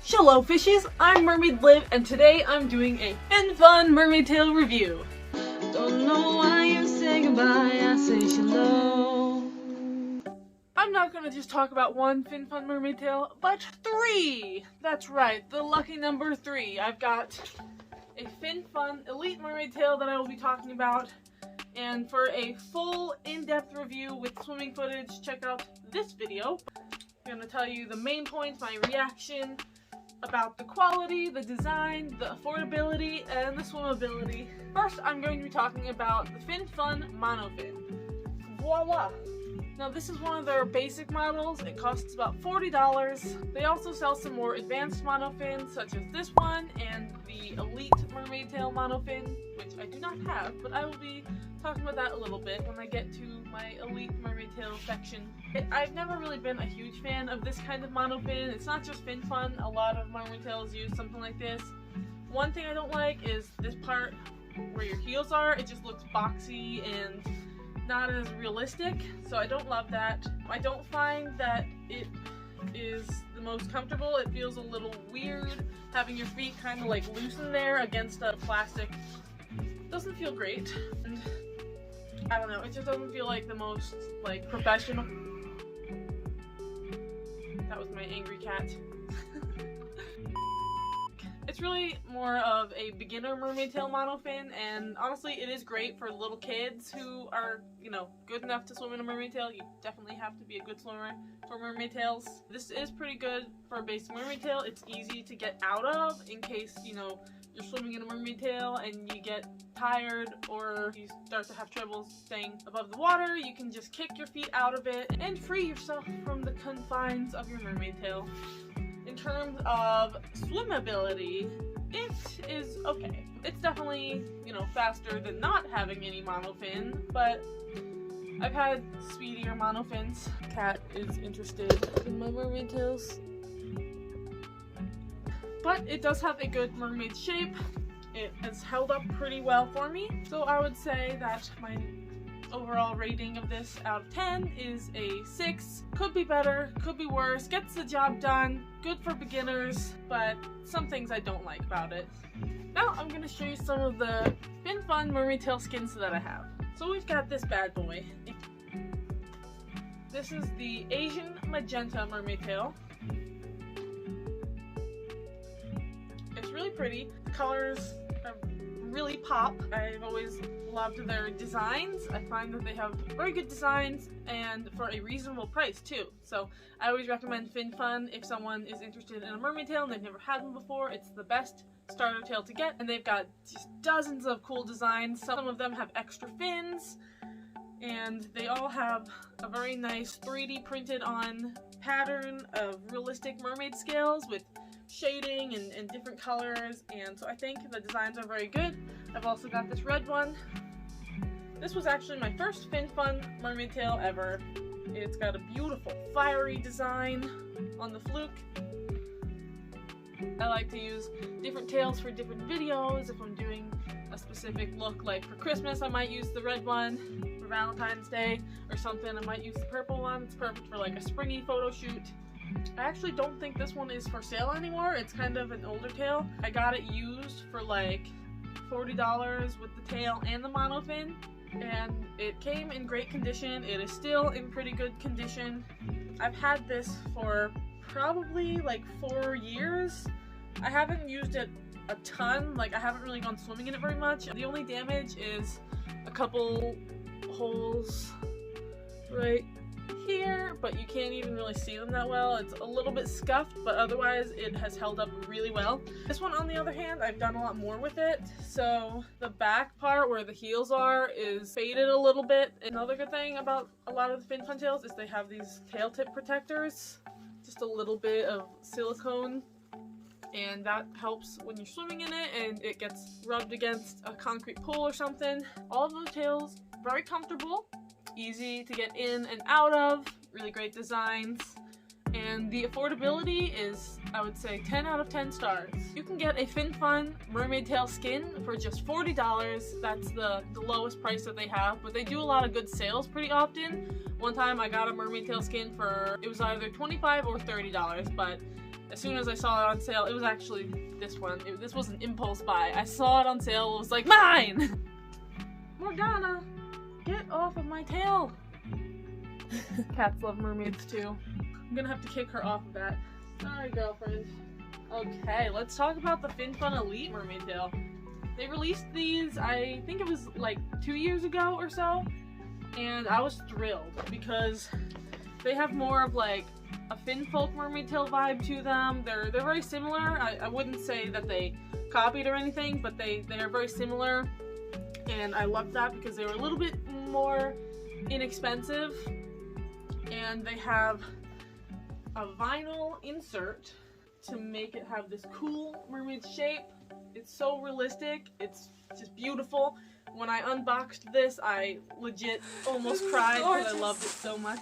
Hello fishies, I'm Mermaid Liv, and today I'm doing a Finfun Mermaid Tail review. Don't know why you say goodbye, I say hello. I'm not gonna just talk about one Finfun Mermaid Tail, but 3! That's right, the lucky number 3. I've got a Finfun Elite Mermaid Tail that I will be talking about, and for a full in-depth review with swimming footage, check out this video. I'm gonna tell you the main points, my reaction, about the quality, the design, the affordability, and the swimmability. First, I'm going to be talking about the Finfun monofin. Voila! Now this is one of their basic models. It costs about $40. They also sell some more advanced monofins, such as this one and the Elite Mermaid Tail monofin, which I do not have, but I will be talking about that a little bit when I get to my Elite Mermaid Tail section. I've never really been a huge fan of this kind of monofin. It's not just Finfun. A lot of mermaid tails use something like this. One thing I don't like is this part where your heels are. It just looks boxy and not as realistic, so I don't love that. I don't find that it is the most comfortable. It feels a little weird having your feet kind of like loose in there against a plastic. Doesn't feel great. And I don't know, it just doesn't feel like the most like professional. That was my angry cat. It's really more of a beginner mermaid tail monofin, and honestly it is great for little kids who are, you know, good enough to swim in a mermaid tail. You definitely have to be a good swimmer for mermaid tails. This is pretty good for a basic mermaid tail. It's easy to get out of in case, you know, you're swimming in a mermaid tail and you get tired or you start to have trouble staying above the water. You can just kick your feet out of it and free yourself from the confines of your mermaid tail. In terms of swimmability, it is okay. It's definitely, you know, faster than not having any monofin, but I've had speedier monofins. Cat is interested in my mermaid tails. But it does have a good mermaid shape. It has held up pretty well for me, so I would say that my overall rating of this out of 10 is a 6. Could be better, could be worse, gets the job done, good for beginners, but some things I don't like about it. Now I'm going to show you some of the Finfun mermaid tail skins that I have. So we've got this bad boy. This is the Asian Magenta mermaid tail. It's really pretty. The colors are really pop. I've always loved their designs. I find that they have very good designs and for a reasonable price too. So I always recommend Finfun if someone is interested in a mermaid tail and they've never had one before. It's the best starter tail to get, and they've got just dozens of cool designs. Some of them have extra fins, and they all have a very nice 3D printed on pattern of realistic mermaid scales with shading and different colors, and so I think the designs are very good. I've also got this red one. This was actually my first Finfun mermaid tail ever. It's got a beautiful fiery design on the fluke. I like to use different tails for different videos. If I'm doing a specific look, like for Christmas I might use the red one, for Valentine's Day or something I might use the purple one. It's perfect for like a springy photo shoot. I actually don't think this one is for sale anymore. It's kind of an older tail. I got it used for like $40 with the tail and the monofin, and it came in great condition. It is still in pretty good condition. I've had this for probably like 4 years. I haven't used it a ton. Like, I haven't really gone swimming in it very much. The only damage is a couple holes right here, but you can't even really see them that well. It's a little bit scuffed, but otherwise it has held up really well. This one, on the other hand, I've done a lot more with it. So the back part where the heels are is faded a little bit. Another good thing about a lot of the Finfun tails is they have these tail tip protectors. Just a little bit of silicone, and that helps when you're swimming in it and it gets rubbed against a concrete pool or something. All of those tails, very comfortable, easy to get in and out of, really great designs. and the affordability is, I would say, 10 out of 10 stars. You can get a Finfun Mermaid Tail skin for just $40. That's the lowest price that they have, but they do a lot of good sales pretty often. One time I got a Mermaid Tail skin for, it was either $25 or $30, but as soon as I saw it on sale, it was actually this one. This was an impulse buy. I saw it on sale, it was like, mine! Morgana, get off of my tail! Cats love mermaids too. I'm gonna have to kick her off of that. Sorry, girlfriend. Okay, let's talk about the Finfun Elite Mermaid Tail. They released these, I think it was like 2 years ago or so, and I was thrilled because they have more of like a Finfolk Mermaid Tail vibe to them. They're very similar. I wouldn't say that they copied or anything, but they are very similar, and I loved that because they were a little bit more inexpensive, and they have a vinyl insert to make it have this cool mermaid shape. It's so realistic, it's just beautiful. When I unboxed this, I legit almost cried because I loved it so much.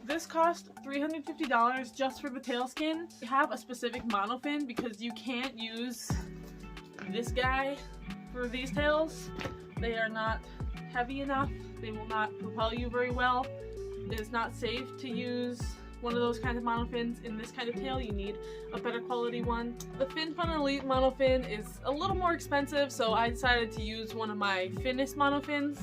This cost $350 just for the tail skin. You have a specific monofin because you can't use this guy for these tails. They are not heavy enough. They will not propel you very well. It is not safe to use one of those kind of monofins in this kind of tail. You need a better quality one. The Finfun Elite monofin is a little more expensive, so I decided to use one of my thinnest monofins.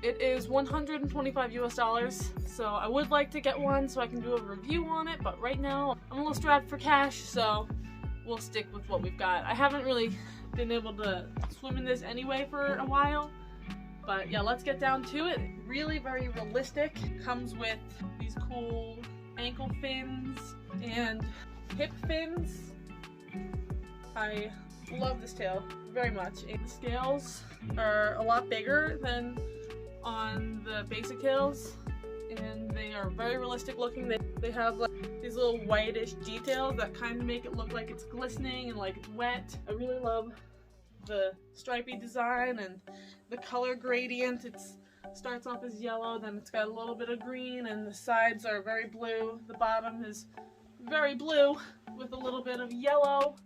It is $125 US, so I would like to get one so I can do a review on it, but right now I'm a little strapped for cash, so we'll stick with what we've got. I haven't really been able to swim in this anyway for a while, but yeah, let's get down to it. Really very realistic. Comes with these cool ankle fins and hip fins. I love this tail very much. The scales are a lot bigger than on the basic tails, and they are very realistic looking. They have like these little whitish details that kind of make it look like it's glistening and like it's wet. I really love the stripy design and the color gradient. It starts off as yellow, then it's got a little bit of green, and the sides are very blue. The bottom is very blue with a little bit of yellow,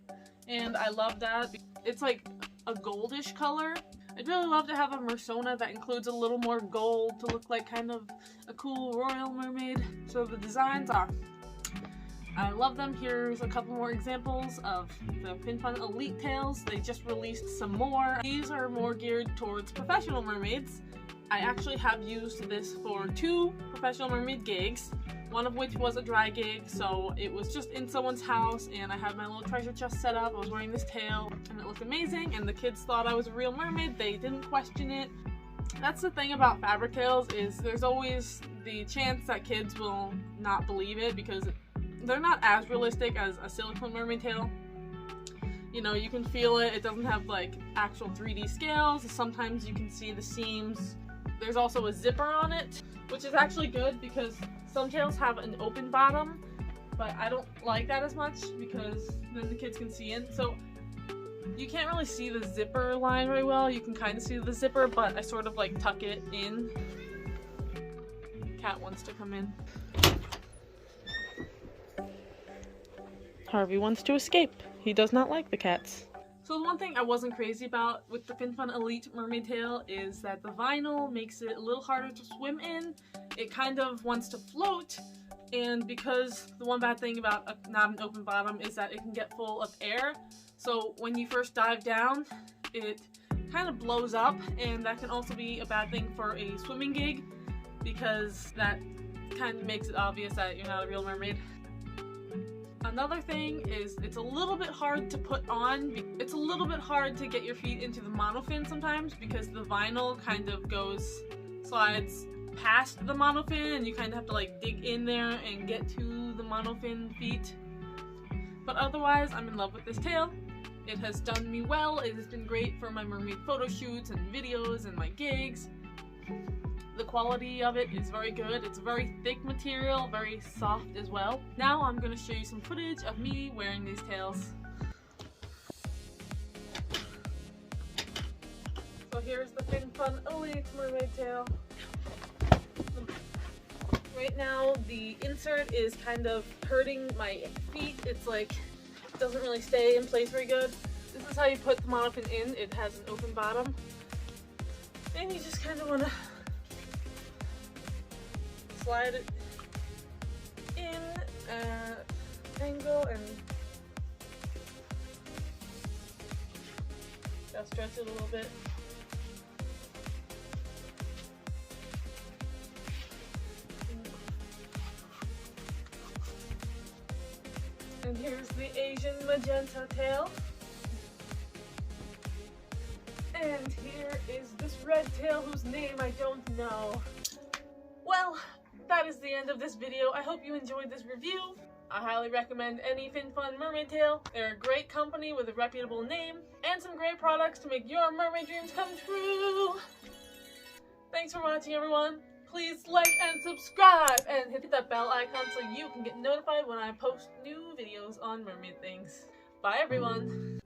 and I love that. It's like a goldish color. I'd really love to have a Mersona that includes a little more gold to look like kind of a cool royal mermaid. So the designs are, I love them. Here's a couple more examples of the Finfun Elite tails. They just released some more. These are more geared towards professional mermaids. I actually have used this for 2 professional mermaid gigs, one of which was a dry gig, so it was just in someone's house and I had my little treasure chest set up. I was wearing this tail and it looked amazing, and the kids thought I was a real mermaid. They didn't question it. That's the thing about fabric tails, is there's always the chance that kids will not believe it because they're not as realistic as a silicone mermaid tail. You know, you can feel it. It doesn't have like actual 3D scales. Sometimes you can see the seams. There's also a zipper on it, which is actually good because some tails have an open bottom, but I don't like that as much because then the kids can see it. So you can't really see the zipper line very well. You can kind of see the zipper, but I sort of like tuck it in. Cat wants to come in. Harvey wants to escape. He does not like the cats. So the one thing I wasn't crazy about with the Finfun Elite Mermaid Tail is that the vinyl makes it a little harder to swim in. It kind of wants to float, and because the one bad thing about not an open bottom is that it can get full of air. So when you first dive down, it kind of blows up, and that can also be a bad thing for a swimming gig because that kind of makes it obvious that you're not a real mermaid. Another thing is it's a little bit hard to put on. It's a little bit hard to get your feet into the monofin sometimes because the vinyl kind of slides past the monofin, and you kind of have to like dig in there and get to the monofin feet. But otherwise, I'm in love with this tail. It has done me well. It has been great for my mermaid photo shoots and videos and my gigs. The quality of it is very good. It's a very thick material, very soft as well. Now I'm going to show you some footage of me wearing these tails. So here's the Finfun Elite Mermaid Tail. Right now the insert is kind of hurting my feet. It's like, it doesn't really stay in place very good. This is how you put the monofin in. It has an open bottom. And you just kind of want to slide it in at an angle and gotta stretch it a little bit. And here's the Asian magenta tail. And here is this red tail whose name I don't know. Well, that is the end of this video. I hope you enjoyed this review. I highly recommend any Finfun Mermaid tail. They're a great company with a reputable name and some great products to make your mermaid dreams come true. Thanks for watching, everyone. Please like and subscribe and hit that bell icon so you can get notified when I post new videos on mermaid things. Bye, everyone.